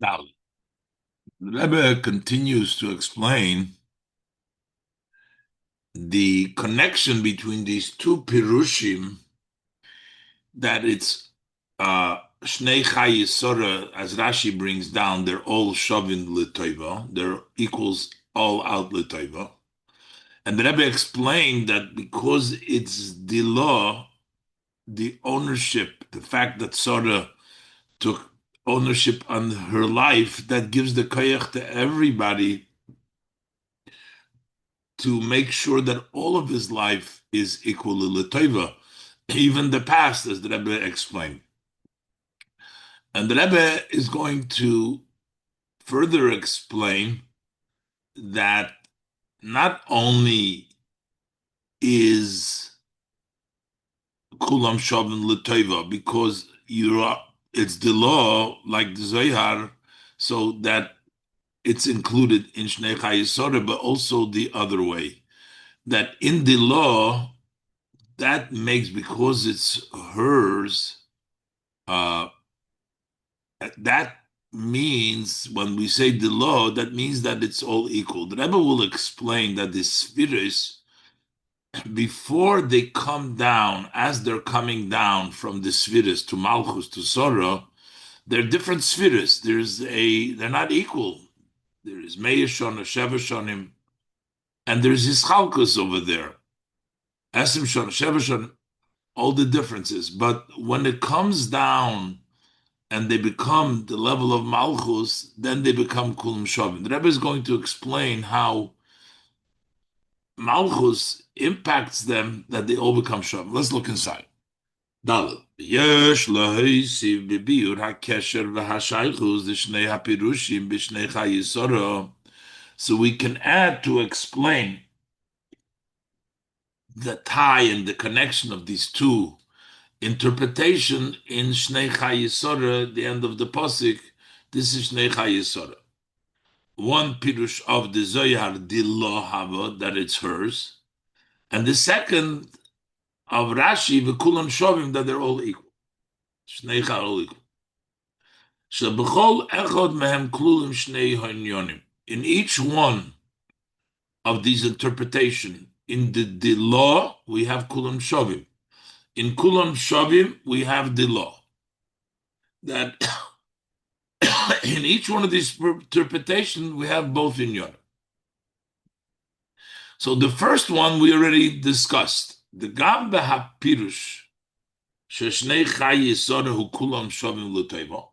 Now, the Rebbe continues to explain the connection between these two pirushim, that it's Shnei Chayei Sara, as Rashi brings down, they're all shovin l'toiva, they're equals all out l'toiva. And the Rebbe explained that because it's the law, the ownership, the fact that Sara took ownership on her life, that gives the koyach to everybody to make sure that all of his life is equal to l'toiva, even the past, as the Rebbe explained. And the Rebbe is going to further explain that not only is kulam shavim l'toiva, because it's the law, like the Zohar, so that it's included in Shnei Chayei Sara, but also the other way, that in the law, that makes, because it's hers, uh, that means when we say the law, that means that it's all equal. The Rebbe will explain that the spheres, before they come down, as they're coming down from the spheres to Malchus to Sora, they're different spheres. They're not equal. There is Meir Shana, Sheva Shanim, and there's Yischalkus over there. Esim Shana, Sheva Shanim, all the differences. But when it comes down and they become the level of Malchus, then they become Kulam Shavim. The Rebbe is going to explain how Malchus impacts them, that they all become Shavim. Let's look inside. Dalil. Yesh lahisiv bebiur hakesher v'hashaychus d'shnei hapirushim b'shnei Chayei Sara. So we can add to explain the tie and the connection of these two interpretation in Shnei Chayei Sara, the end of the pasuk. This is Shnei Chayei Sara. One pirush of the Zohar, the law hava, that it's hers, and the second of Rashi, v'kulam shovim, that they're all equal. Shnei Chayei all equal. Shebechol echad mehem klulim shnei hanyonim. In each one of these interpretation, in the law we have kulam shovim. In kulam shovim we have the law. That in each one of these interpretation we have both in yon. So the first one we already discussed. The gam behapirush sheshnei Chayei Sara hu kulam shovim l'toiva.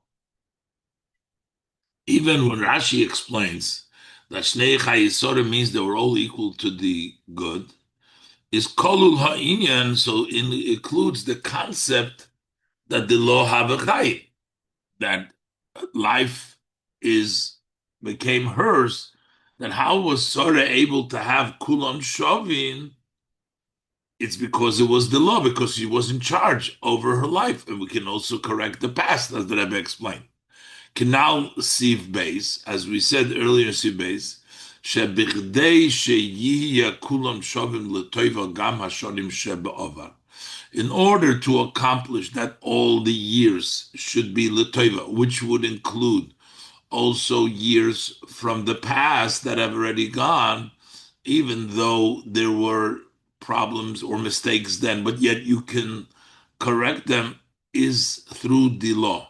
Even when Rashi explains that Shnei Chayei Sara means they were all equal to the good, is kolul ha'inyan, so it includes the concept that the law have a chayim, that life became hers. Then how was Sarah able to have kulam shavin? It's because it was the law, because she was in charge over her life, and we can also correct the past, as the Rebbe explained. Canal sieve base, as we said earlier, sieve base, shebichdei sheyihya kulam shavim l'toiva gam hashonim shebe'ovar. In order to accomplish that, all the years should be l'toiva, which would include also years from the past that have already gone, even though there were problems or mistakes then, but yet you can correct them, is through the law.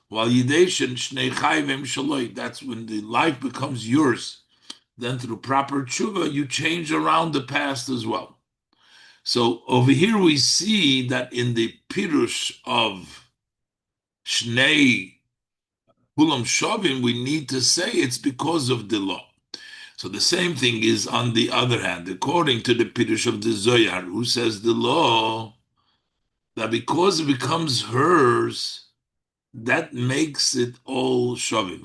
While Yideshin Shnei Chayvim Shaloi, that's when the life becomes yours. Then through proper tshuva, you change around the past as well. So over here we see that in the pirush of Shnei Kulam Shavim, we need to say it's because of the law. So the same thing is on the other hand, according to the pirush of the Zohar, who says the law, that because it becomes hers, that makes it all shavim.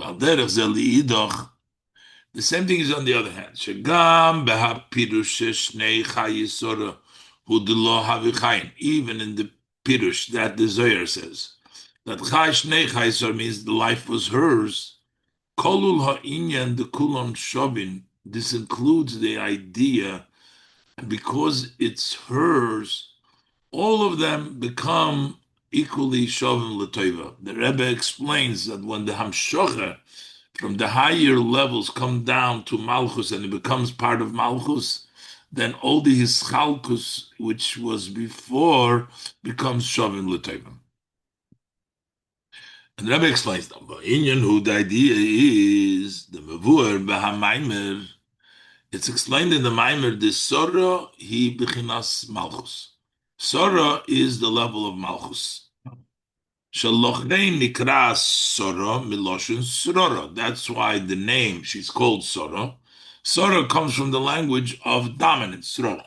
The same thing is on the other hand. Shegam behapirush shnei Chayei Sara hu de lo havichayin. Even in the pirush that the Zohar says that shnei Chayei Sara means the life was hers. Kolul ha'inyan the kulam shavim. This includes the idea, because it's hers, all of them become equally shovim l'toiva. The Rebbe explains that when the hamshocha from the higher levels come down to Malchus and it becomes part of Malchus, then all the hischalkus, which was before, becomes shovim l'toiva. And the Rebbe explains that Inyan who the idea is the mavur b'hamaimer. It's explained in the Mamer, the Sora he bechinas Malchus. Sora is the level of Malchus. Shalochnei nikra Sora miloshin Sorora. That's why the name, she's called Sora. Sora comes from the language of dominance, Sorora.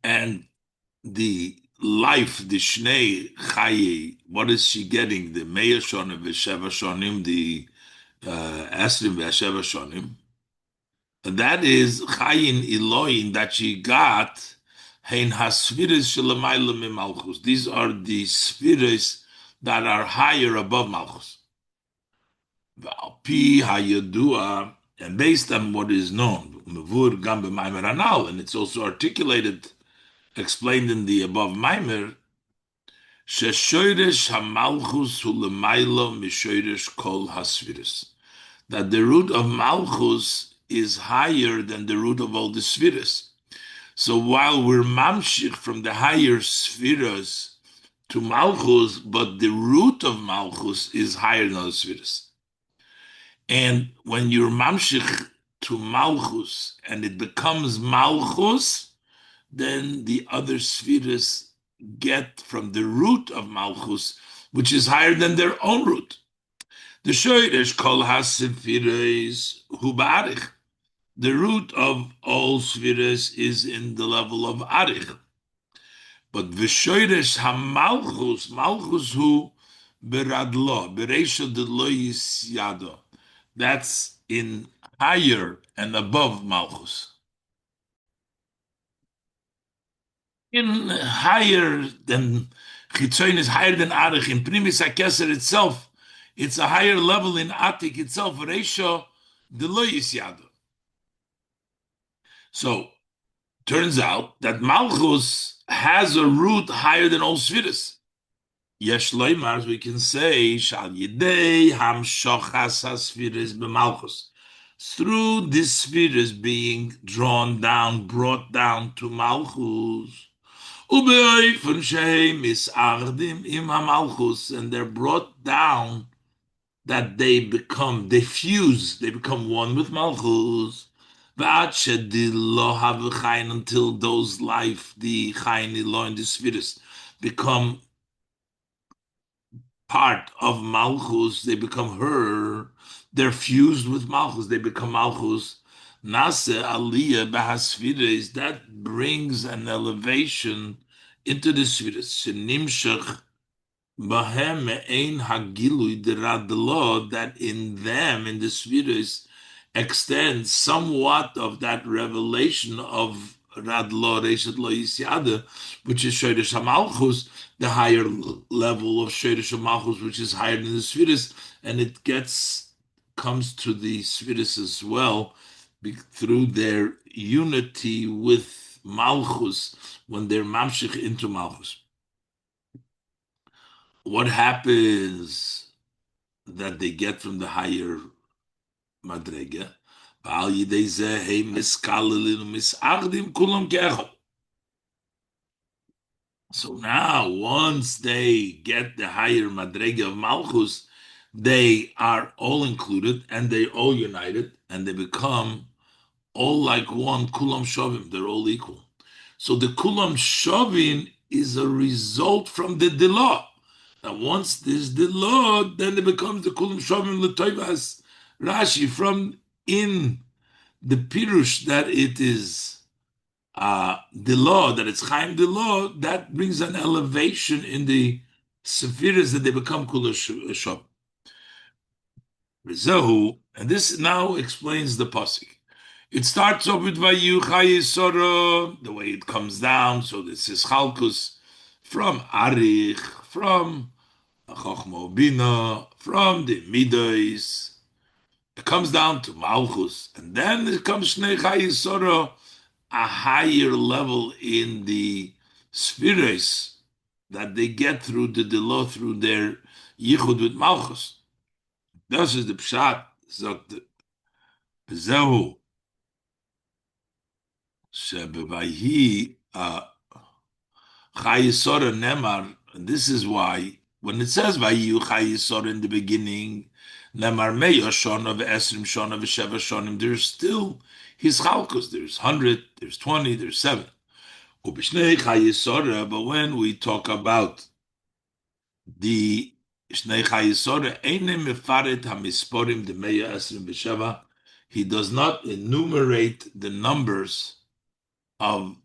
And the life, the Shnei Chayei, what is she getting? The Meir Shonim, Vesheva Shonim, the Esrim Vesheva Shonim. That is Chayin Elohim that she got. Hein hasfiris shelamayla mimalchus. These are the spheres that are higher above Malchus. V'alpi hayadua, and based on what is known, mevur gam b'maimer anal, and it's also articulated, explained in the above maimer, sheshoyresh hamalchus hu lemayla mishoyresh kol hasfiris. That the root of Malchus is higher than the root of all the spheres. So while we're mamshich from the higher spheres to Malchus, but the root of Malchus is higher than the spheres. And when you're mamshich to Malchus and it becomes Malchus, then the other spheres get from the root of Malchus, which is higher than their own root. The shoyresh kol hasiphires hu ba'arich. The root of all spheres is in the level of arich. But v'shoyresh hamalchus, malchus hu beradlo, bereisha de lo yisyado. That's in higher and above malchus. In higher than chitzoin is higher than arich. In primis hakeser itself, it's a higher level in Atik itself, Reisha de lo yisyado. So, turns out that Malchus has a root higher than all Spheres. Yesh loymar, we can say, Shal yidei ham shochas ha-spheres b'Malchus. Through this spheres being drawn down, brought down to Malchus, ubeoifun shehem misardim im ha-Malchus, and they're brought down that they fuse, they become one with Malchus. Until those life, the Chayin Elohim, the spheres, become part of Malchus, they become her, they're fused with Malchus, they become Malchus. Nase Aliyah Bahasfiris, that brings an elevation into the spheres. Shenimshach Bahem ein hagilui deradlo, that in them, in the spheres, extends somewhat of that revelation of radlo reshet lo yisyada, which is shoyresh hamalchus, the higher level of shoyresh hamalchus, which is higher than the spheres, and it comes to the spheres as well through their unity with malchus when they're mamshich into malchus. What happens that they get from the higher madrega? So now, once they get the higher madrega of Malchus, they are all included and they all united and they become all like one kulam shovim. They're all equal. So the kulam shovim is a result from the dilah. Now, once there's the law, then it becomes the kulam shavim l'toivas Rashi from in the pirush that it is the law, that it's chaim the law, that brings an elevation in the sephiras that they become kulam shavim. And this now explains the pasuk. It starts off with Vayiheyu Chayei Sara, the way it comes down. So this is chalkus from arich, from Chochma Bina, from the Midas, it comes down to Malchus, and then it comes Shnei Chayei Sara, a higher level in the spheres that they get through the Delo, through their yichud with Malchus. Das ist the Pshat, sagt Zehu, Shebevayhi Chayei Sara Nemar. This is why when it says Viheyu Chayei Sara in the beginning, Nemar Meya Shona ve'esrim Shona ve'sheva Shonim, there's still his chalkos. There's 100, there's 20, there's 7. Ubishnei Chayei Sara, but when we talk about the Shnei Chayei Sara, Eine Mefaret HaMisporim de Meya Esrim ve'sheva, he does not enumerate the numbers of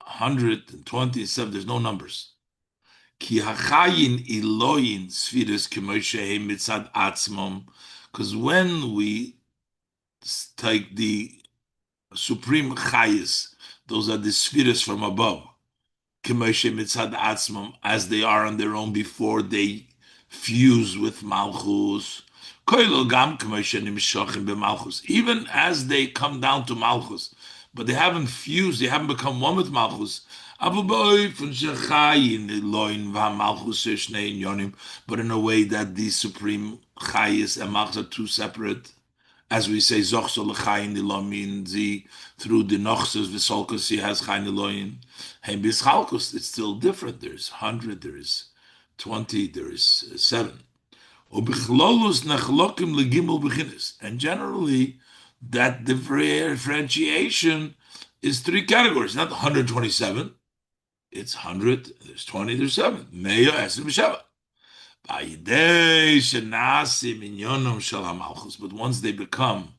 127. There's no numbers. Ki hachayin iloyin spheres k'moshe mitzad atzmom, because when we take the supreme chayis, those are the spheres from above, k'moshe mitzad atzmom, as they are on their own before they fuse with malchus. Koilo gam k'moshe nimshochim b'malchus, even as they come down to malchus, but they haven't fused, they haven't become one with malchus. But in a way that the supreme chayis and malchus are two separate, as we say, zochso lechayin ilom means through the nochsos v'solkos he has chayin iloyin. Hey, bischalkos, it's still different. There's 100, there is 20, there is 7. And generally, that differentiation is 3 categories, not 127. It's 100, there's 20, there's 7. Meya Esrim Sheva. But once they become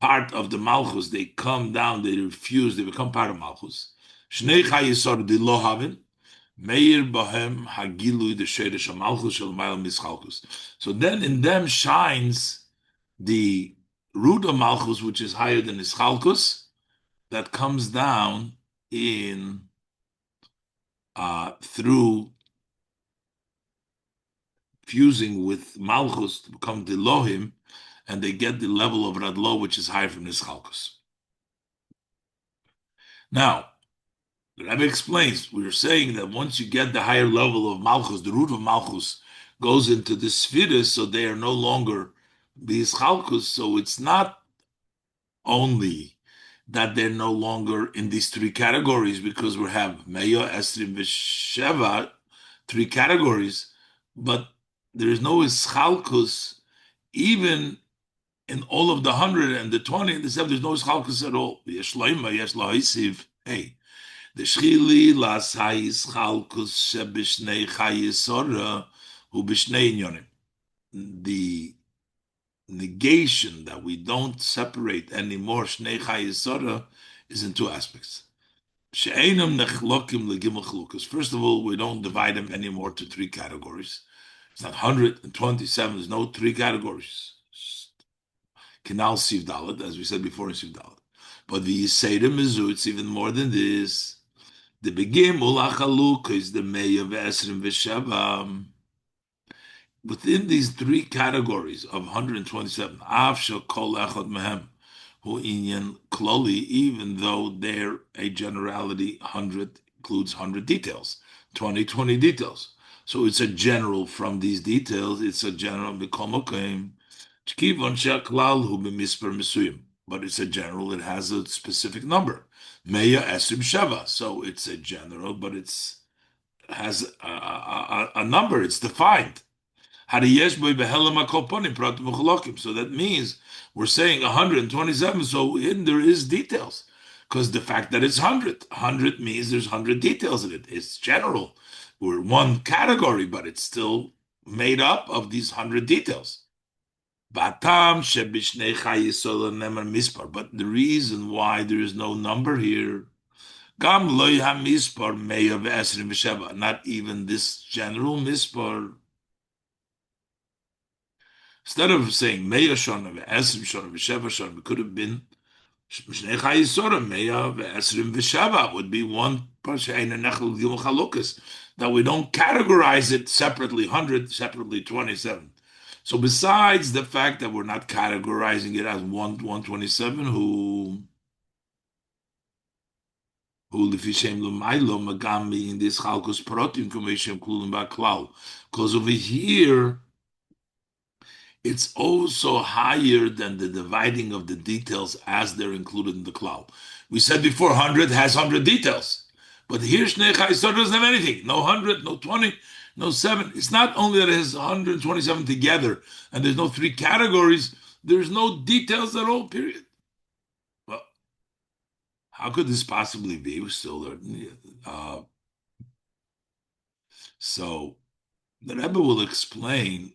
part of the Malchus, they come down, they refuse, they become part of Malchus. Shnei Chayei Sara di lo havin, Meir Bohem Hagilui the Sheresh Malchus Shel Mayel Mischalkus. So then in them shines the root of Malchus, which is higher than Ischalkus, that comes down in through fusing with Malchus to become the Lohim, and they get the level of Radlo, which is higher from Ischalkus. Now, the Rebbe explains, we were saying that once you get the higher level of Malchus, the root of Malchus goes into the spheres, so they are no longer the Ischalkus, so it's not only that they're no longer in these 3 categories, because we have Meya, Esrim, V'Sheva, 3 categories, but there is no Ischalkus, even in all of the 100 and the 20 and the 7, there's no Ischalkus at all. Yesh Loima, Yesh Loisiv. Hey, the Shchili Las HaIschalkus Shebishnei Chayei Sara Hu Bishnei Inyonim. The negation that we don't separate anymore Shnei Chayei Sara is in 2 aspects. She'einam nechlokim legimel chalukas. First of all, we don't divide them anymore to 3 categories. It's not 127. There's no 3 categories. Kinal Siv Dalet, as we said before in Siv Dalet. But the Yiseirim Mizu, it's even more than this. The begim ulachaluk is the Meya ve'esrim v'sheva. Within these 3 categories of 127, Av shel kol echad mehem hu inyan kloli, even though they're a generality, 100 includes 100 details, 20 details. So it's a general from these details. It's a general b'kol mokem sheklal hu b'misper mesuyim. But it's a general. It has a specific number, Meya Esrim Sheva. So it's a general, but it has a number. It's defined. So that means we're saying 127. So in there is details, because the fact that it's 100 means there's 100 details in it. It's general. We're 1 category, but it's still made up of these 100 details. But the reason why there is no number here, not even this general mispar. Instead of saying Meya Shona ve'esrim Shona v'sheva Shona, it could have been Shnei Chayei Sara Meya ve'esrim v'sheva, would be 1 that we don't categorize it separately, 100 separately, 27. So besides the fact that we're not categorizing it as 127, who who lefi shem l'maylo magami in this chalkus protim kumeshem klulim ba'klal. Because over here, it's also higher than the dividing of the details as they're included in the klal. We said before, 100 has 100 details. But here, Shnei Chayei Sara doesn't have anything. No 100, no 20, no 7. It's not only that it has 127 together and there's no 3 categories, there's no details at all, period. Well, how could this possibly be? We're still learning. So the Rebbe will explain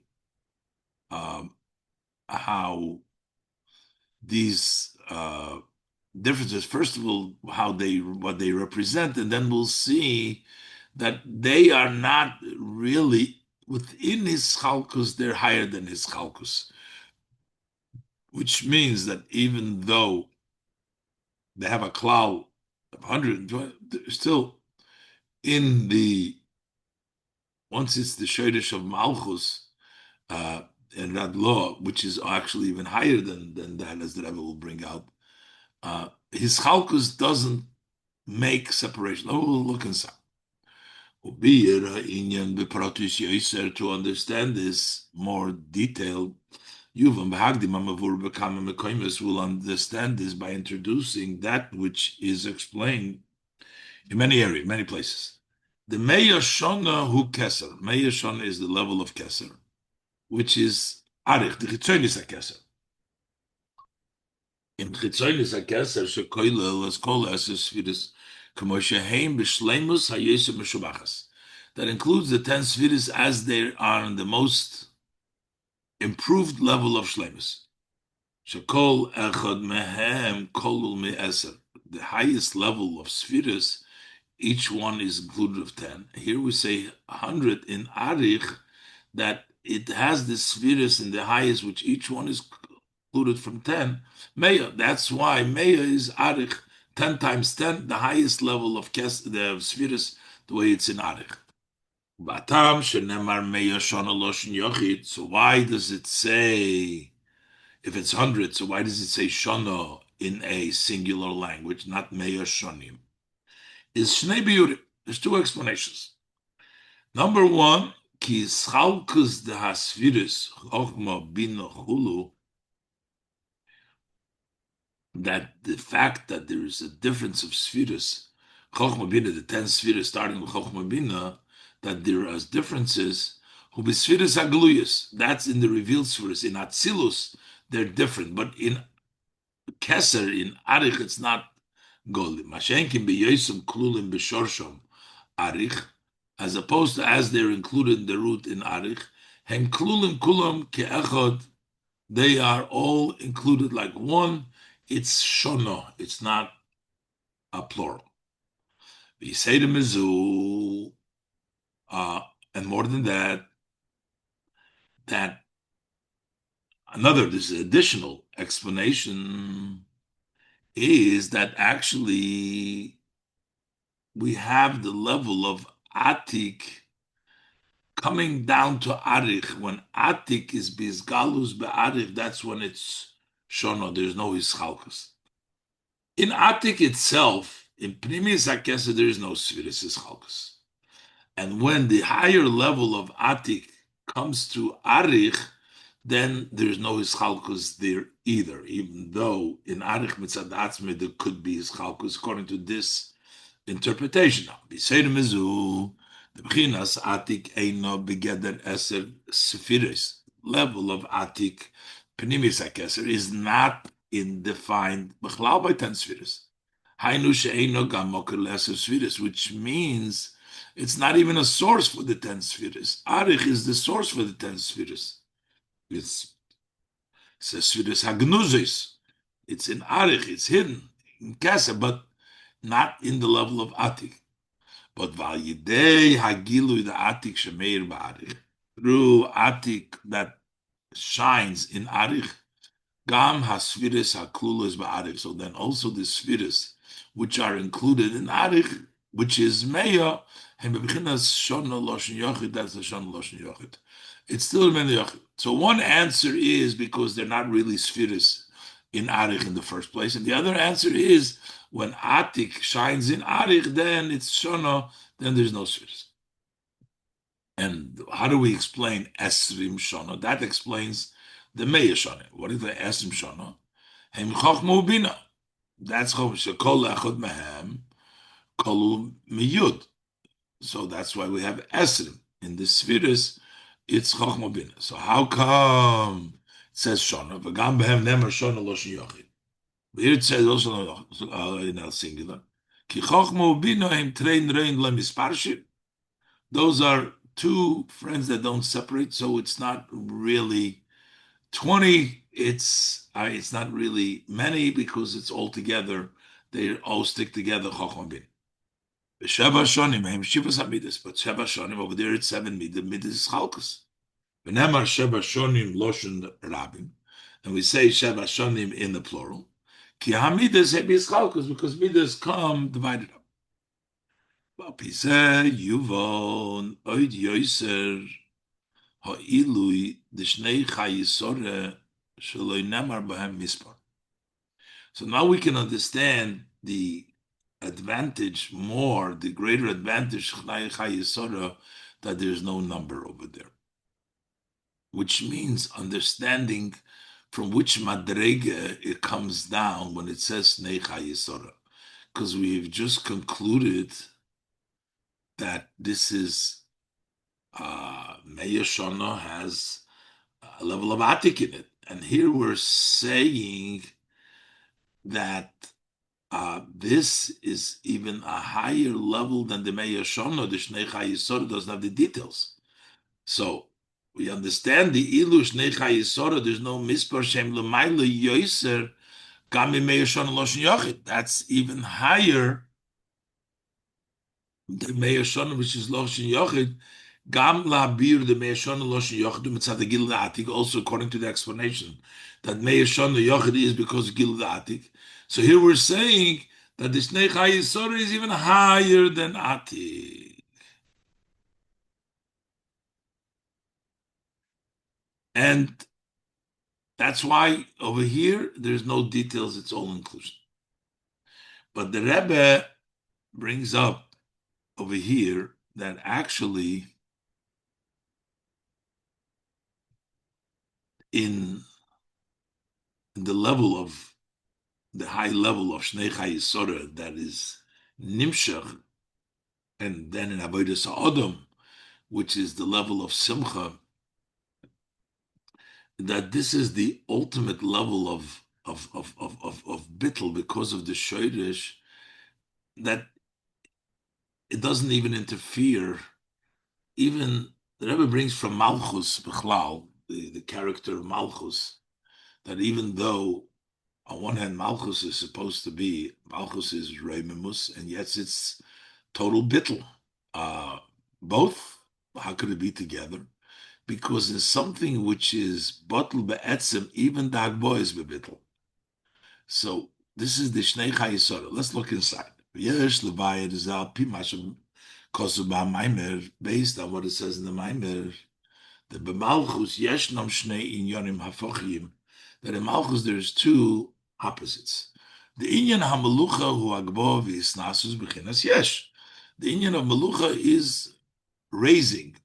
how these differences, first of all, what they represent, and then we'll see that they are not really within his chalkus, they're higher than his chalkus, which means that even though they have a klal of 120, they're still in the, once it's the shadish of malchus and radlo, which is actually even higher than that, as the Rebbe will bring out, his chalkus doesn't make separation. Oh, we'll look inside. To understand this more detailed, will understand this by introducing that which is explained in many areas, many places. The Meya Shona Hu Keser. Meya Shona is the level of Keser, which is Arich, the Chitzonis HaKeser. In Chitzonis HaKeser, Shekoilel as Kol Eses Sfiris, Kamo Sheheim B'Shleimus HaYesem Meshubachas. That includes the 10 Sfiris as they are on the most improved level of Shleimus. Shekol Echad Mehem Kolul Me'eser. The highest level of Sfiris, each one is included of 10. Here we say 100 in Arich, that it has the Sfiris in the highest, which each one is included from 10. Meya, that's why Meya is Arich, 10 times 10, the highest level of the Sfiris, the way it's in Arich. Batam shenemar Meya Shona Loshin Yochid. So why does it say, if it's 100, so why does it say Shona in a singular language, not Meya Shonim? Is Shnei Biyurim. There's 2 explanations. Number 1, ki schalkus de hasfiris chochma bina chulu, that the fact that there is a difference of spheres, chochma bina, the 10 spheres starting with chochma bina, that there are differences, who be spheres agluyas, that's in the revealed spheres. In Atzilus, they're different, but in Keser, in Arich, it's not Golim. Mashenkim b'yosem klulim b'shorshom Arich, as opposed to as they're included in the root in Arich, hem klulim kulam ke'echad, they are all included like one. It's shono, it's not a plural. V'yisei mizu, and more than that, this additional explanation is that actually we have the level of Atik coming down to Arich. When Atik is Bizgalus be'Arich, that's when it's Shono, there's no Ischalkus. In Atik itself, in Primis HaKeser, there is no Sfiris Ischalkus. And when the higher level of Atik comes to Arich, then there's no Ischalkus there either, even though in Arich Mitzad Atzme there could be Ischalkus according to this interpretation. Now, B'Seir Mizu, the B'chinas Atik Eino Begeder Eser Sefiris, level of Atik Pnimis HaKeser is not defined B'chlal by 10 Sefiris. Hainu She'eino Gam Moker Leser Sefiris, which means it's not even a source for the 10 Sefiris. Arich is the source for the 10 Sefiris. It's Sefiris Hagnuzis. It's in Arich, it's hidden in Keser, but not in the level of Atik. But Vayidei Hagilu the Atik Shemeir Ba'arich, through Atik that shines in Arich, Gam Hasfiris Haklulos Ba'arich. So then also the Sfiris which are included in Arich, which is Meya, and Bebechinas Shona Loshin Yochid, that's the Shona Loshin Yochid. It's still Meni Yochid. So one answer is because they're not really Sfiris in Arich in the first place. And the other answer is when Atik shines in Arich, then it's Shona, then there's no Sfiris. And how do we explain Esrim Shona? That explains the Meir Shona. What is the Esrim Shona? Hem Chochma Ubina. That's Shekol Echad Mehem, Kolu Miyud. So that's why we have Esrim. In the Sfiris, it's Chochma Ubina. So how come it says Shona? V'gam Behem Nemer Shona Loshin Yochid. Here it says also in a singular. Ki Chochma Ubina Hem Trein Rein Lemisparshim. Those are two friends that don't separate, so it's not really 20. It's not really many because it's all together. They all stick together. Chochma bin. Sheva shonim hem shivas hamidus, but Sheva shonim over there it's 7 midas. Midas is chalkus. V'nemar Sheva shonim loshon rabim, and we say Sheva shonim in the plural. Ki hamidas hem is chalkus because midas come divided up. Bapise yuvon oid yoiser ha'ilui d'shnei Chayei Sara sheloi nemar b'hem mispar. So now we can understand the advantage more, the greater advantage Chayei Sara, that there's no number over there, which means understanding from which madrega it comes down when it says Shnei Chayei Sara, because we've just concluded that this is Meir Shana has a level of Atik in it. And here we're saying that this is even a higher level than the Meir Shana. The Shnei Chayei Sara doesn't have the details. So we understand the Ilu Shnei Chayei Sara, there's no Mispar Shem L'mayla Yoiser Gami Meir Shana Loshin Yochid. That's even higher the Meir Shana, which is Loshin Yochid, Gam Labir, the Meir Shana Loshin Yochid, Mitzad Gil Atik, also according to the explanation, that Meir Shana Yochid is because Gil Atik. So here we're saying that the Shnei Chayei Sara is even higher than Atik. And that's why over here, there's no details, it's all inclusion. But the Rebbe brings up over here that actually in the level of the high level of Shnei Chayei Sara that is Nimshach, and then in Avodas HaAdam, which is the level of Simcha, that this is the ultimate level of bittul because of the Shoirish, that it doesn't even interfere. Even the Rebbe brings from Malchus Bechlal, the character of Malchus, that even though on one hand Malchus is supposed to be, Malchus is Reimemus, and yet it's total bittul. Both, how could it be together? Because in something which is batel be'etzem, even the hagbo is be'bittel. So this is the Shnei Chayei Sara. Let's look inside. Yesh levayed is al pi mashem kosuba Mamer, based on what it says in the Mamer. The b'malchus yeshnam shnei inyonim hafochim. That in Malchus there's two opposites. The inyan hamelucha hu hagbo v'isnasus b'chinas yesh. The inyan of melucha is raising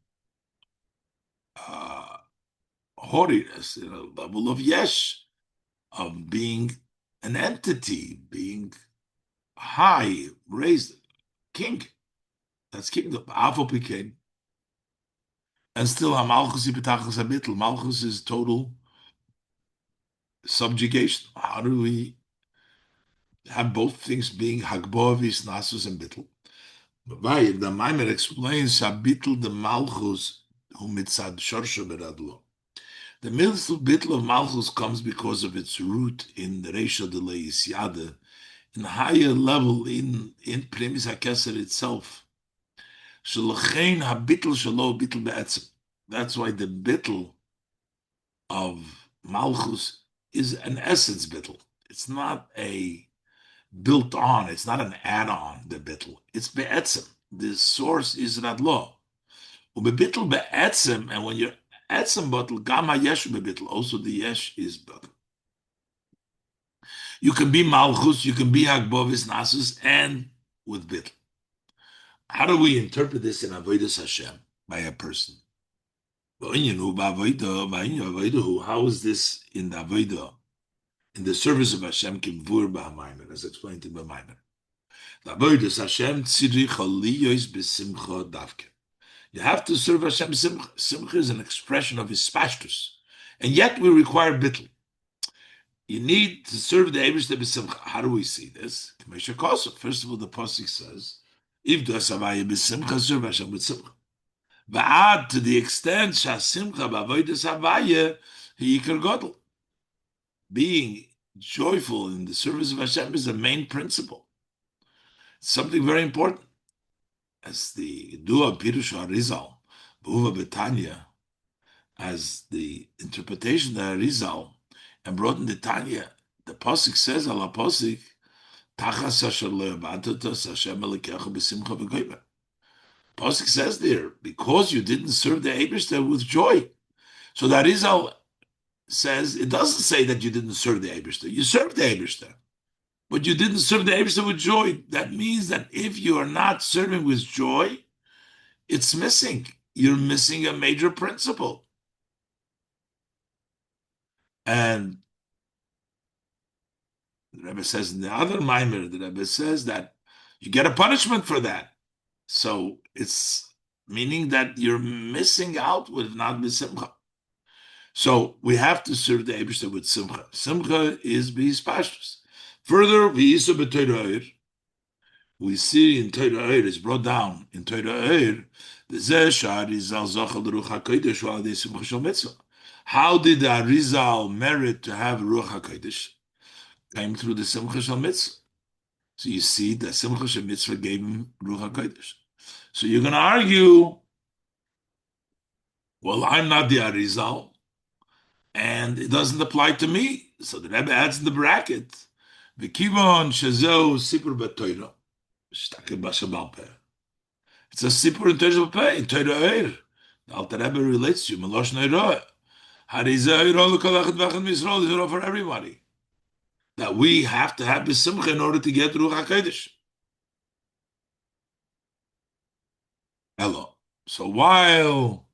holiness, in a level of yesh, of being an entity, being high, raised, king. That's kingdom. Afo became, and still Malchus ibitachas habitl. Malchus is total subjugation. How do we have both things being hagbovis, nasus, and bitl? Why? The Maimon explains habitl the Malchus who mitzad shorsha beradlo. The bitl of Malchus comes because of its root in the Reisha de Leisyade, in a higher level in Primis HaKeser itself. Shalachein habitl shalo bitl be'etzem. That's why the bitl of Malchus is an essence bitl. It's not a built on, it's not an add-on, the bitl. It's be'etzem. The source is radlo. Ubebitl be'etzem, and when you're etzem bitl, gama yesh ubebitl, also the yesh is bitl. You can be Malchus, you can be Hagbovis Nasus, and with Bitl. How do we interpret this in Avodas Hashem by a person? How is this in the Avodah, in the service of Hashem, Kimvur B'Hamaymer, as explained in B'Hamaymer? The Avodas Hashem tzirich aliyos b'simcha davke. You have to serve Hashem. Simcha is an expression of his spashtus, and yet we require bittul. You need to serve the Eibishter b'simcha. How do we see this? First of all, the pasuk says, "If du asavaya b'simcha, serve Hashem with simcha." Va'ad, to the extent shasimcha b'avodas havaya hiyikar gadol. Being joyful in the service of Hashem is the main principle. It's something very important. As the Dua Pirush Arizal, B'uva Betanya, as the interpretation of Arizal, and brought in the Tanya, the Pasuk says, Ala Pasuk, Tachas Asher Lo Yavatatas Hashem Elikecha B'simcha V'goyma. Pasuk says there, because you didn't serve the Eibishter with joy. So the Arizal says, it doesn't say that you didn't serve the Eibishter. You served the Eibishter, but you didn't serve the Eibishter with joy. That means that if you are not serving with joy, it's missing. You're missing a major principle. And the Rebbe says in the other Mamer, the Rebbe says that you get a punishment for that. So it's meaning that you're missing out with not with simcha. So we have to serve the Eibishter with simcha. Simcha is b'his pashtus. Further, v'yisu b'toyra. We see in Torah Eir, it's brought down in Torah Eir, how did the Arizal merit to have Ruach HaKodesh? Came through the Simcha Shal Mitzvah. So you see that Simcha Shal Mitzvah gave him Ruach HaKodesh. So you're going to argue, well, I'm not the Arizal, and it doesn't apply to me. So the Rebbe adds in the bracket, V'kivon shezeu sipur b'toyra. It's a sipur in Torah Peh, in Torah Eir. The Alter Rebbe relates to you. Melosh Neirah. Harizah Eirah l'kolachet v'achet Yisrael is for everybody. That we have to have b'simcha in order to get Ruach HaKodesh. Hello. So while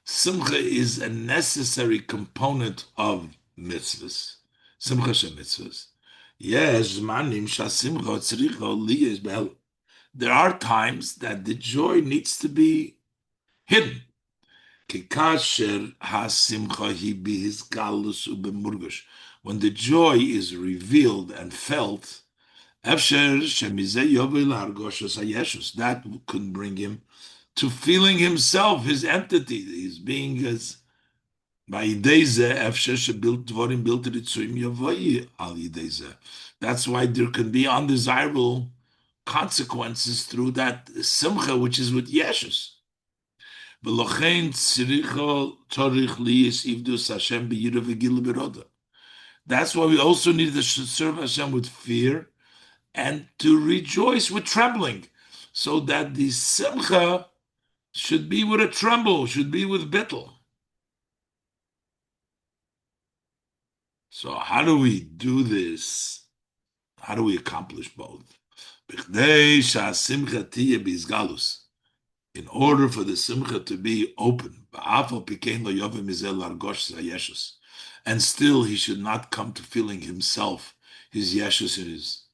simcha is a necessary component of mitzvahs, simcha shem mitzvahs, yes, manim shasimcha tzricha liyes behel. There are times that the joy needs to be hidden. When the joy is revealed and felt, that could bring him to feeling himself, his entity, his being as that's why there can be undesirable consequences through that simcha, which is with yeshus. That's why we also need to serve Hashem with fear and to rejoice with trembling, so that the simcha should be with a tremble, should be with bittul. So how do we do this? How do we accomplish both? In order for the simcha to be open, and still he should not come to feeling himself, his yeshus is.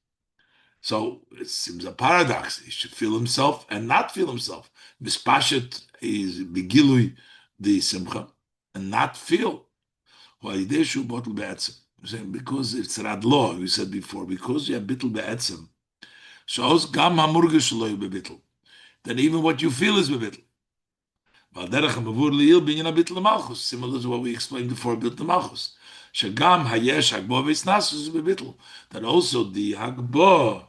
So it seems a paradox. He should feel himself and not feel himself. Mispashet is begilui the simcha and not feel. Because it's radlo, we said before, because you have bittul be'etzem. So gam hamurgish lo bebittul. Then even what you feel is bebittul. Similar to what we explained before, bittul malchus. Shagam hayesh hagbo v'isnasus is bebittul. That also the hagbo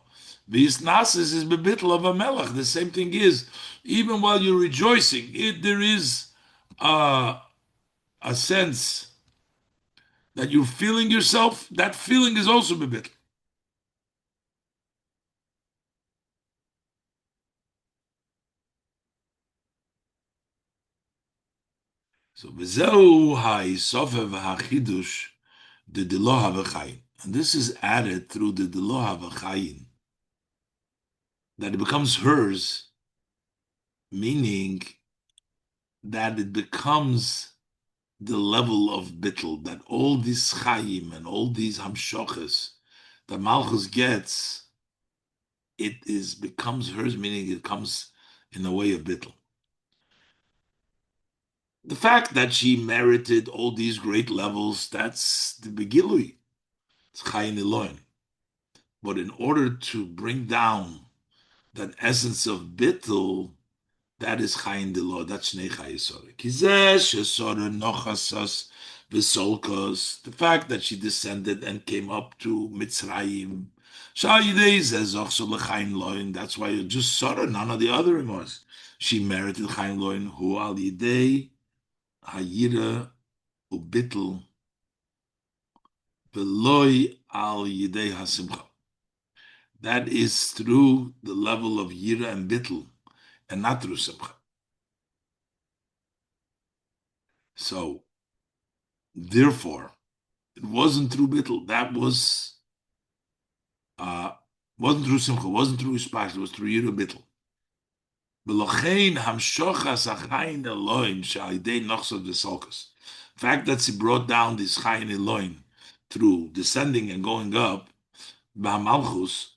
v'isnasus is bebittul of a melech. The same thing is, even while you're rejoicing, there is a sense that you're feeling yourself. That feeling is also bebittul. So v'zeu ha'isofeh v'hachidush de lo hav'chayin. And this is added through the Deloha V'chayin, that it becomes hers, meaning that it becomes the level of bittul, that all these chayim and all these hamshoches that Malchus gets, becomes hers, meaning it comes in the way of bittul. The fact that she merited all these great levels, that's the begilui. It's chayin eloin. But in order to bring down that essence of bittul, that is chayin delo. That's shnei Chayei Sara. Kizeh shesora nochasas v'solkos. The fact that she descended and came up to Mitzrayim. Sha'yidei zezoch so lechayin loin. That's why it's just Sara, none of the other was. She merited chayin loin. Hu al yidei hayira ubitl veloy al yidei hasimcha. That is through the level of yira and bitl, and not through simcha. So, therefore, it wasn't through bittul. That uh, wasn't through simcha. Wasn't through ishpash. It was through yira bittul. B'lochein hamshochas achayin Elohim she'alidei nochsod v'solkas. The fact that she brought down this chayin Elohim through descending and going up, b'hamalchus.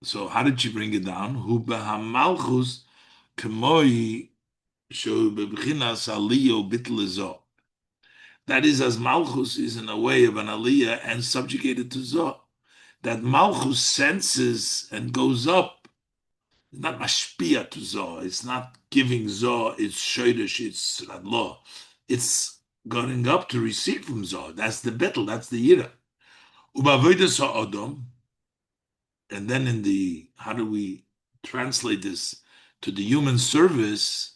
So how did she bring it down? Hu b'hamalchus k'moi she'u b'bchinas aliyah bittul ezo. That is, as Malchus is in a way of an aliyah and subjugated to Zoh. That Malchus senses and goes up. It's not mashpia to Zoh. It's not giving Zoh its shoydish, its radlo. It's going up to receive from Zoh. That's the bittul, that's the yira. Ubavoides ha'odom. And then how do we translate this to the human service?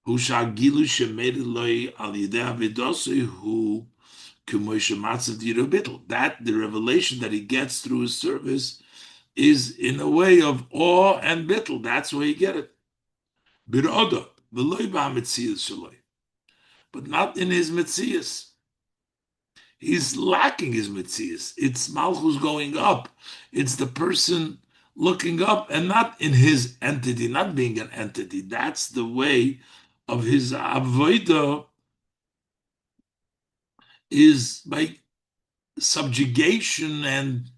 Hu shagilu shemeid loy al yidei avidosei hu. That the revelation that he gets through his service is in a way of awe and bittul. That's where you get it. But not in his metzias. He's lacking his metzias. It's Malchus going up. It's the person looking up and not in his entity, not being an entity. That's the way of his avodah, is by subjugation and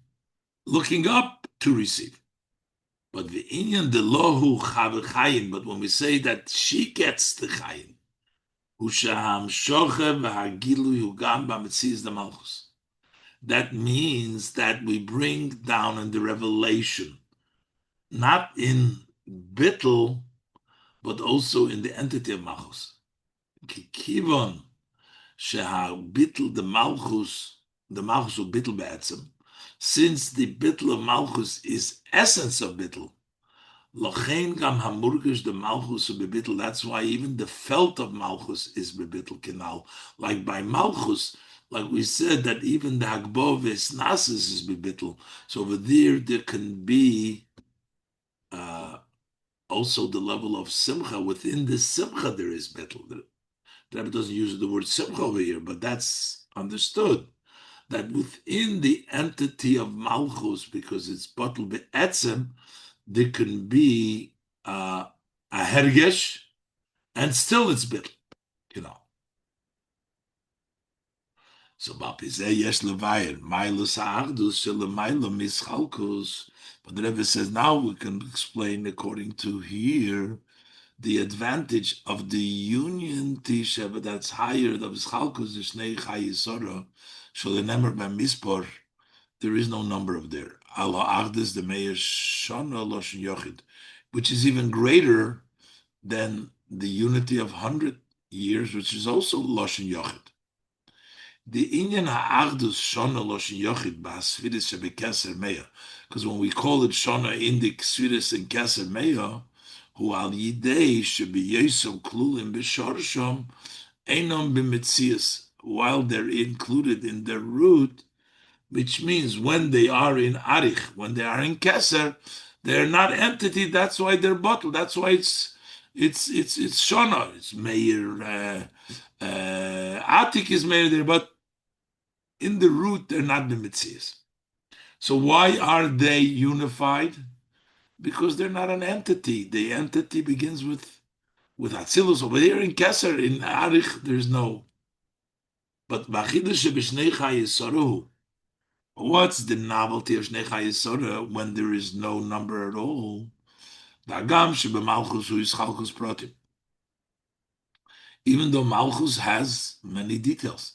looking up to receive. But the inyan de lohu chayim. But when we say that she gets the chayim, ushaham shochev v'hagilu yugam b'metzias the malchus. That means that we bring down in the revelation, not in bittul, but also in the entity of malchus. Kikivon sheha bittul the malchus of bittul be'etzem. Since the bittul of Malchus is essence of bittul, lochein gam hamurgish the Malchus of bebittul. That's why even the felt of Malchus is bebittul kenal. Like by Malchus, like we said, that even the Hagbov Nasis is bebittul. So over there can be also the level of simcha. Within the simcha, there is bittul. The Rebbe doesn't use the word simcha over here, but that's understood. That within the entity of Malchus, because it's batul be'etzem, there can be a hergesh, and still it's bittul, you know. So bapizeh yesh levayer mailus ha'achdus shelemaylo mischalkus. But the Rebbe says now we can explain according to here the advantage of the union tisheva that's higher than mischalkus is shnei Chayei Sara. Shalenemer b'mispor. There is no number of there. Allah Agdis the Meir Shana Loshen Yochid, which is even greater than the unity of 100 years, which is also Loshen Yochid. The Inyan Ha'agdus Shana Loshen Yochid Ba'asfiris Shebekeser Meir, because when we call it Shana in the Ksfiris and Keser Meir, who al Yidei should be Yesem Klulim B'Shorsham Einom B'Metzias, while they're included in their root, which means when they are in Arich, when they are in Keser, they're not entity. That's why they're bottled. That's why it's Shona. It's Meir. Atik is Meir there, but in the root, they're not the Mitzias. So why are they unified? Because they're not an entity. The entity begins with Atzilus. Over here in Keser, in Arich, there's no. But B'achidush B'shnei Chayei Sara, what's the novelty of Shnei Chayei Sara when there is no number at all? Dagam shebemalchus hu yischalkus pratim. Even though Malchus has many details.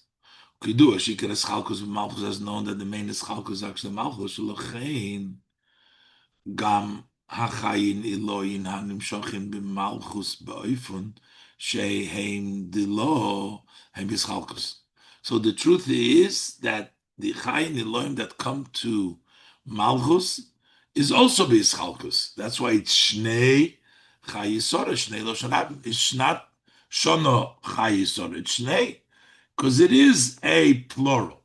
Kidua shikar eschalkus, Malchus has known that the main eschalkus is actually Malchus. L'chein gam hachayin Elohin hanimshochin b'malchus ba'oifun sheheim dilo hem yischalkus. So the truth is that the chayin Elohim that come to Malchus is also b'yischalkus. That's why it's Shnei Chayei Sara, Shnei Lo Shanab. It's not Shono Chayei Sara, it's Shnei, because it is a plural.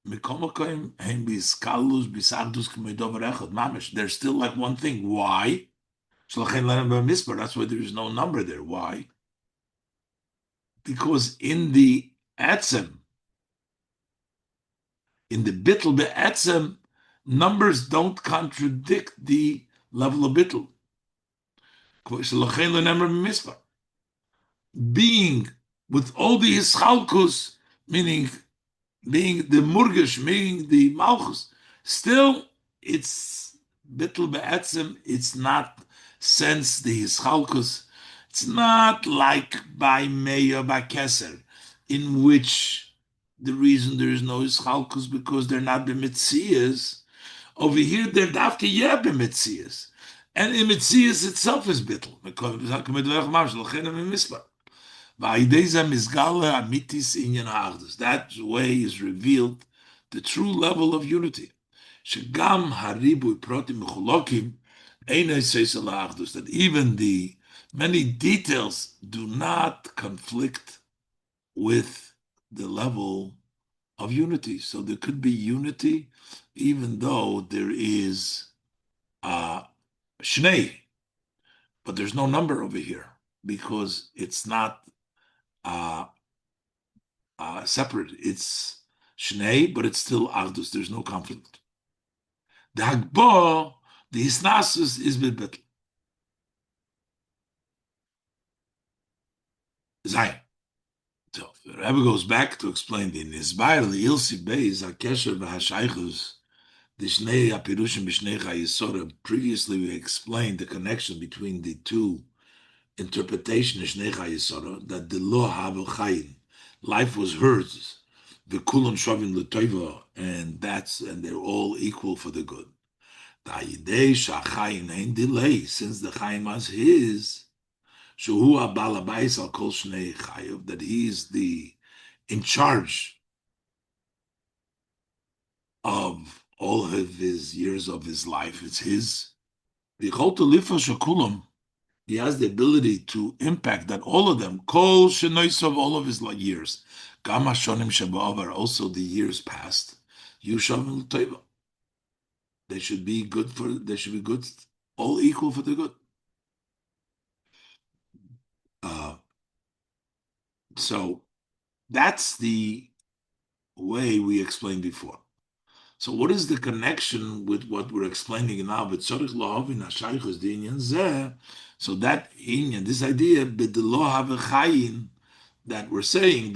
They're still like one thing. Why? That's why there is no number there. Why? Because in the Atzem, in the Bittel Be'atzem, numbers don't contradict the level of Bittel. Being with all the Ischalkus, meaning being the Murgish, meaning the Malchus, still it's Bittel Be'atzem, it's not sense the Ischalkus. It's not like by Meya, by Keser, in which the reason there is no Ischalkus because they're not b'mitzias. Over here, they're dafke yeah b'mitzias. And in mitzias itself is Bittel. That way is revealed the true level of unity. That even the many details do not conflict with the level of unity. So there could be unity even though there is Shnei, but there's no number over here because it's not separate. It's Shnei, but it's still Achdus. There's no conflict. The Hagbo, the Hisnasus is Bibetl. Zayin. So the Rebbe goes back to explain the Nisbayer, the Ilsi Beis, HaKesher v'Hashaychus, the Shnei HaPirushim b'Shnei Chayei Sara. Previously we explained the connection between the two interpretation of Shnei Chayei Sara, that the law havel chayin, life was hers, the kulam shavim l'toiva, and they're all equal for the good. Ta'idei shachayin ain't delay, since the chayin was his, shuhu abal habayis al kol shnei chayiv, that he is the in charge of all of his years of his life. It's his. V'chol telifa shakulam, he has the ability to impact that all of them, kol shenois of all of his years, gam hashonim sheba'avar, also the years past, yushavim l'toiva. They should be good, all equal for the good. So that's the way we explained before. So what is the connection with what we're explaining now? So that inyan, this idea, that we're saying,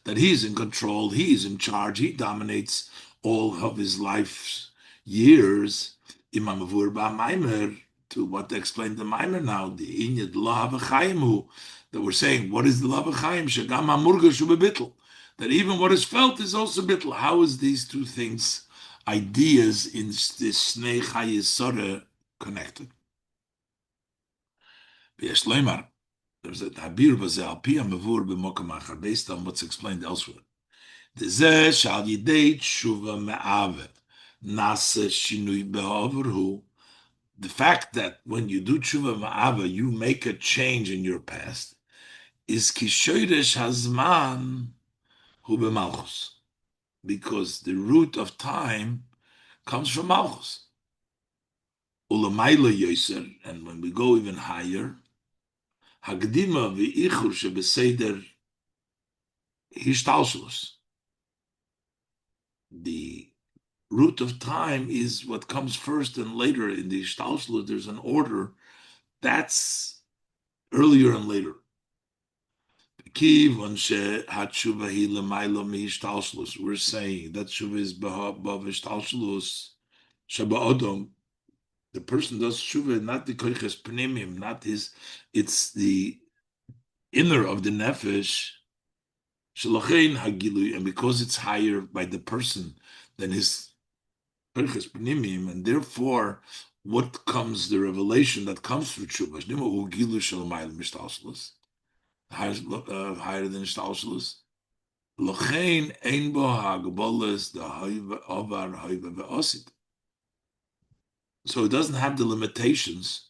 that he's in control, he's in charge, he dominates all of his life's years. To what explain the Mamer now, the Inyad Lav Chaimu, that we're saying, what is the Lav Chaim? Shagam Hamurgash Ubitl. That even what is felt is also bitl. How is these two things, ideas in this Shnei Chayei Sara connected? There's a tabir baze al pi hamavur b'mokam achar, based on what's explained elsewhere. Dezeh shal yidei tshuva me'ave nase shinui be'avarhu. The fact that when you do tshuva ma'ava, you make a change in your past, is kishoyresh hazman hu b'malchus, because the root of time comes from malchus. Ulamayla yoser, and when we go even higher, hagdima v'ichur shebeseder hishtalshelus. The root of time is what comes first and later in the hishtalshelus. There's an order that's earlier and later. We're saying that tshuva is above hishtalshelus. Shabbat the person does tshuva, not the koiches pnimim, not his, it's the inner of the nefesh, shalochein hagilui, and because it's higher by the person than his koiches pnimim, and therefore, what comes, the revelation that comes through tshuva, shnimu gilu shalomayim mishtalshelus, higher than mishtalshelus, lochein ein bo hagbolas the avar haiva ve'osid. So it doesn't have the limitations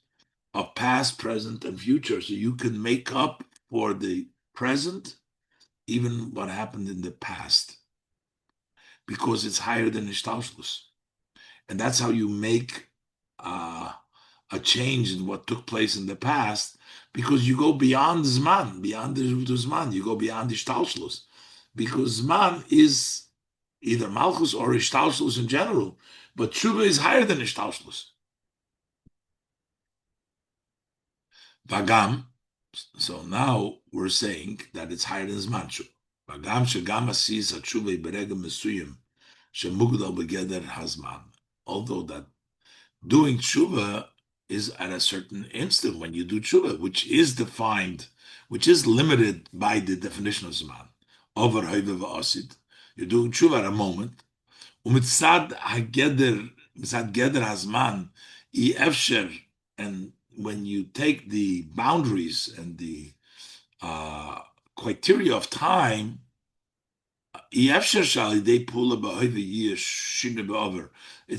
of past, present, and future. So you can make up for the present, even what happened in the past, because it's higher than Ishtalshlus. And that's how you make a change in what took place in the past, because you go beyond Zman, beyond the Zman, you go beyond Ishtalshlus. Because Zman is either Malchus or Ishtalshlus in general, but Tshuva is higher than Ishtalshlus. Vagam, so now we're saying that it's higher than Zman Tshuva. Vagam shegam asis hatshuva beregem mesuyim shemugdal begeder hazman. Although that doing tshuva is at a certain instant when you do tshuva, which is defined, which is limited by the definition of Zman. Over hoive v'asid. You're doing tshuva at a moment. Umitzad hageder, mitzad geder hazman, I efsher, and when you take the boundaries and the criteria of time, it's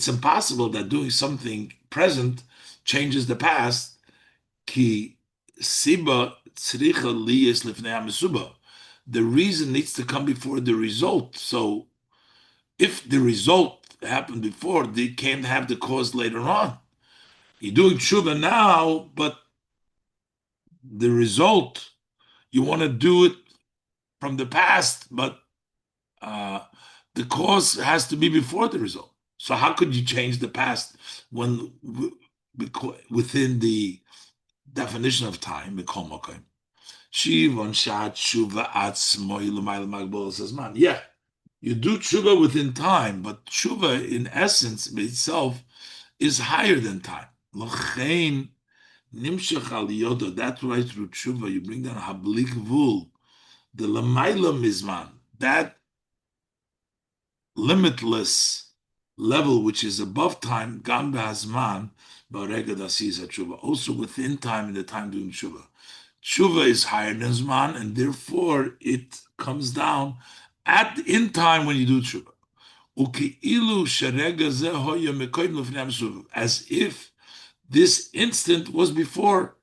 impossible that doing something present changes the past. The reason needs to come before the result. So if the result happened before, they can't have the cause later on. You're doing tshuva now, but the result, you want to do it from the past, but the cause has to be before the result. So how could you change the past when within the definition of time? Yeah, you do tshuva within time, but tshuva in essence itself is higher than time. That's why through tshuva you bring down hablik vul, the lamaila mizman, that limitless level which is above time, gam b'hazman b'rega dasiz tshuva, also within time in the time doing tshuva. Tshuva is higher than zman, and therefore it comes down in time when you do tshuva. As if this instant was before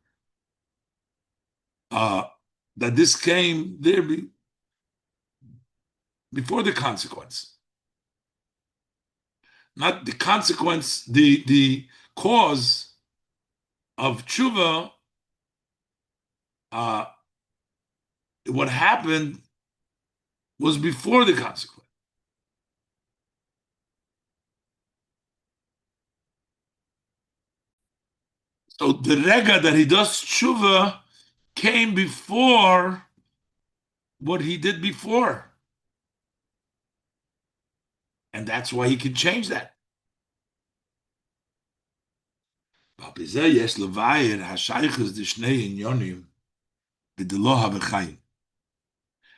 that this came there before the consequence. Not the consequence, the cause of tshuva, what happened was before the consequence. So the rega that he does tshuva came before what he did before. And that's why he can change that.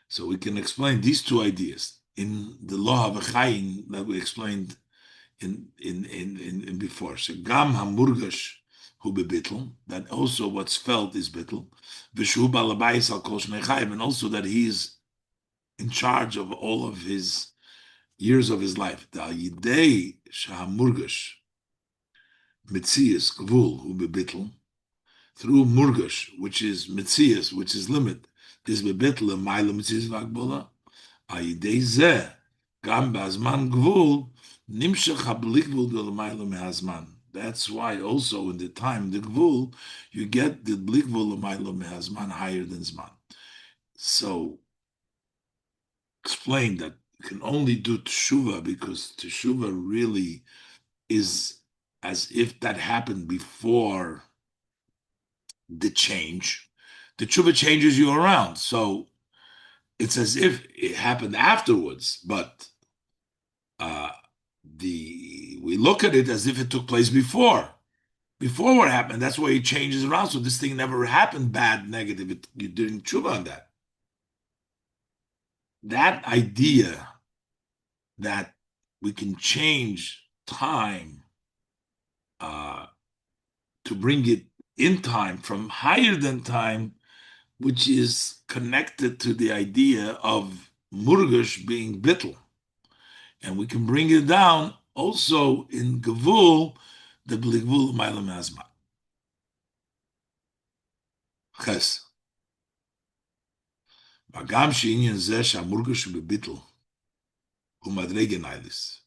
So we can explain these two ideas in the law of Chayin that we explained in before. So gam hamurgash hu bebitl, that also what's felt is bitl, v'shu balabayis al kol shnei chayim, and also that he is in charge of all of his years of his life. Da yidei shahamurgash mitzias gvul hu bebitl, through murgash, which is mitzias, which is limit, is bebitl ma'ila mitzias v'agbola. Ayidei zeh gam b'azman gvul nimshach hablik gvul d'lemayla mehazman. That's why also in the time, the gvul, you get the blik gvul l'mayla mehazman higher than zman. So explained that you can only do teshuva because teshuva really is as if that happened before the change. The teshuva changes you around, so it's as if it happened afterwards, but uh, we look at it as if it took place before what happened. That's why he changes around. So this thing never happened bad, negative. You didn't tshuva on that. That idea that we can change time to bring it in time from higher than time, which is connected to the idea of murgush being bittul. And we can bring it down also in gevul, the bligvul ma'alam azma. Ches. Magam she'inyan zeh she'amurgush bebitul umadregen ailis.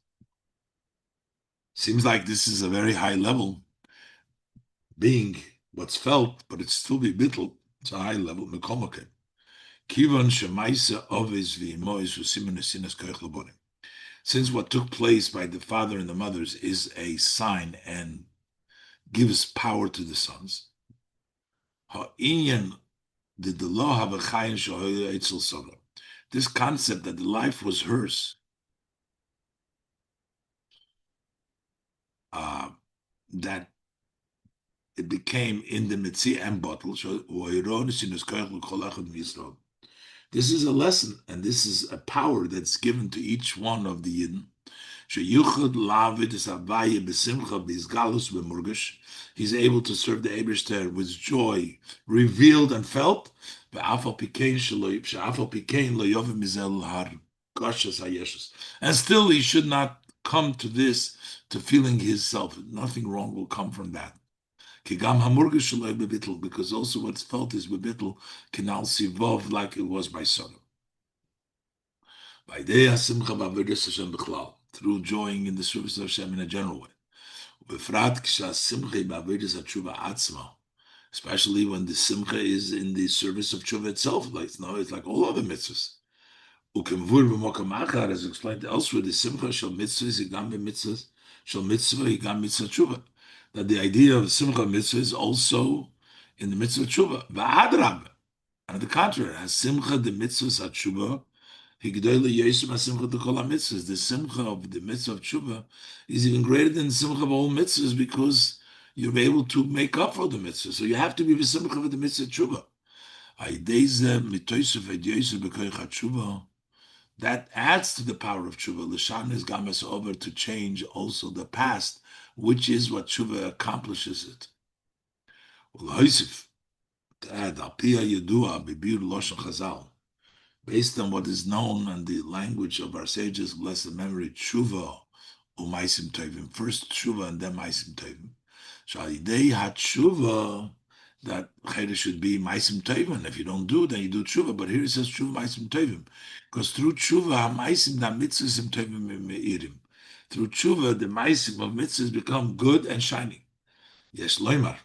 Seems like this is a very high level, being what's felt, but it's still be bittul. It's a high level. Mekomoke. Kivon shemaisa ovis v'imois usimen esinas koich labonim. Since what took place by the father and the mothers is a sign and gives power to the sons, ha'inyan did the law have a chayin shohoya etzel soga. This concept that the life was hers, that it became in the mitzi and bottle. This is a lesson, and this is a power that's given to each one of the Yidden. He's able to serve the Eibishter with joy, revealed and felt. And still, he should not come to this, to feeling his self. Nothing wrong will come from that. Because also what's felt is bebitl can al sivov, like it was by Sodom. Through joying in the service of Hashem in a general way. Especially when the simcha is in the service of tshuva itself, it's like all other mitzvahs. As explained elsewhere, the simcha shall mitzvahs higam mitzvahs shall mitzvah higam mitzvah tshuva. That the idea of simcha mitzvah is also in the mitzvah tshuva. Va'adrab, and on the contrary, has simcha the mitzvahs at tshuva. The simcha of the mitzvah of tshuva is even greater than the simcha of all mitzvahs because you're able to make up for the mitzvah. So you have to be the simcha of the mitzvah tshuva. That adds to the power of tshuva. L'shan is gamas over to change also the past, which is what tshuva accomplishes it. To add, based on what is known and the language of our sages, blessed memory, tshuva umaisim tovim. First tshuva and then maisim tovim. Shalidei hatshuva, that chayre should be maisim tovim. If you don't do, then you do tshuva. But here it says tshuva maisim tovim, because through tshuva maisim da mitzvahs tovim meirim. Through tshuva, the maisim of mitzvahs become good and shining. Yes, loymar.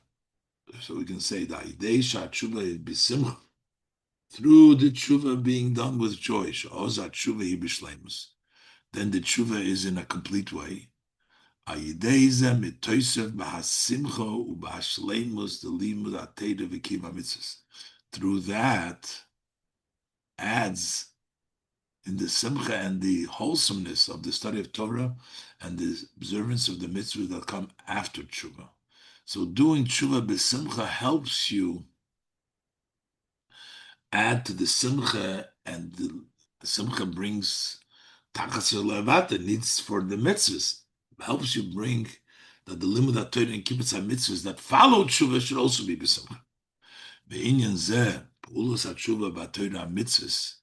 So we can say that idei sha tshuva is bisimcha. Through the tshuva being done with joy, then the tshuva is in a complete way. Through that adds in the simcha and the wholesomeness of the study of Torah and the observance of the mitzvahs that come after tshuva. So doing tshuva b'simcha helps you add to the simcha, and the simcha brings tachas levat, needs for the mitzvahs. Helps you bring that the limud Torah and kibbutz mitzvahs that follow tshuva should also be b'simcha. Be'inyan zeh p'ulos hatshuva b'Torah mitzvahs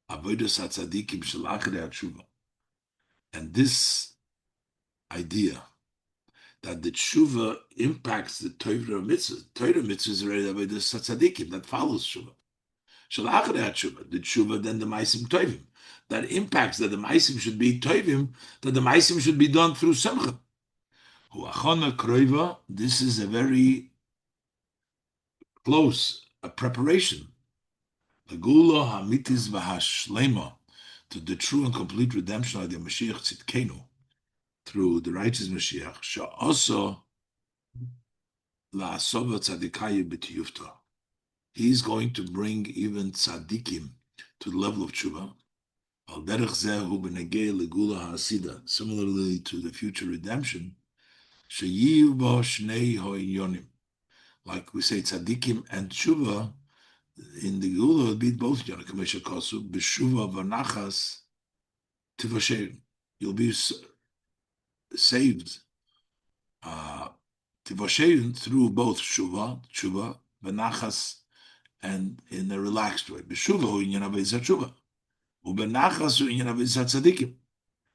avodas hatzadikim shel achrei hatshuva. And this idea that the tshuva impacts the Torah mitzvahs. Torah mitzvahs are avodas hatzadikim that follows tshuva. The tshuva, then the maisim tovim. That impacts that the maisim should be tovim, that the maisim should be done through simcha. This is a very close preparation. The gula hamitis v'hashlema, to the true and complete redemption of the Mashiach Tzidkenu, through the righteous Mashiach, she'oso la'asova tzadikayu b'tiyufta. He's going to bring even tzadikim to the level of tshuva. Al derech zeh hu b'negei legula ha'asida, similarly to the future redemption, she'yiv bo shnei ho'inyonim. Like we say, tzadikim and tshuva, in the Gula will be both Yana Kamesha Kosu, Beshuva Vanachas Tivoshein. You'll be saved Tivoshein through both Tshuva, Vanachas, and in a relaxed way. Beshuva hu inyan avedis Tshuva. Ubenachas hu inyan avedis Tzadikim.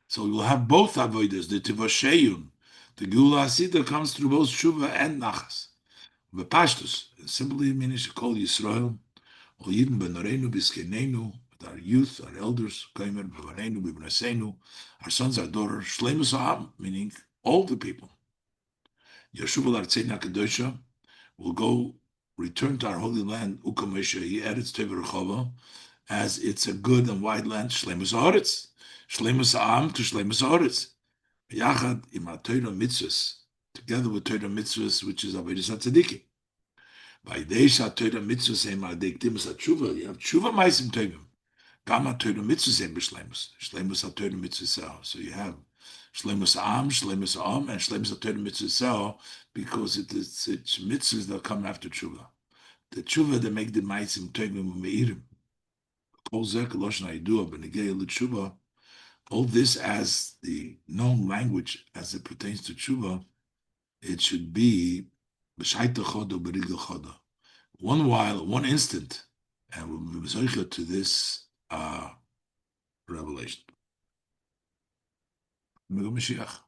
So you'll have both avodas, the Tivoshein. The Gula Asita comes through both Tshuva and Nachas. Bepashtus, simply meaning to call Yisrael. Or even Benorenu, Biskenenu, with our youth, our elders, Kaimer, Bevanenu, Bibnasenu, our sons, our daughters, Shleimus Aham, meaning all the people. Yeshua Artzeina Kadosha will go return to our holy land, Ukamesha, Eretz Tever Chova, as it's a good and wide land, Shleimus Haaretz, Shleimus Aham to Shleimus Haaretz. Yachad im HaTorah Mitzvahs, together with Torah Mitzvahs, which is Avodas HaTzadikim. By Deisha Torah Mitzvahs Hem Adektimus HaTshuva, you have Tshuva Maisim Tovim. Gama Torah Mitzvahs Hem B'Shleimus. Shleimus HaTorah Mitzvahs. So you have Shleimus Am, Shleimus Am, and Shleimus HaTorah Mitzvahs, because it's mitzvahs that come after Tshuva. The Tshuva that make the Maisim Tovim Meirim. Kol Zeh Koloshna Yidua B'Negei L'Tshuva. All this as the known language as it pertains to Tshuva, it should be one while, one instant, and we'll be zocher to this revelation. Mashiach.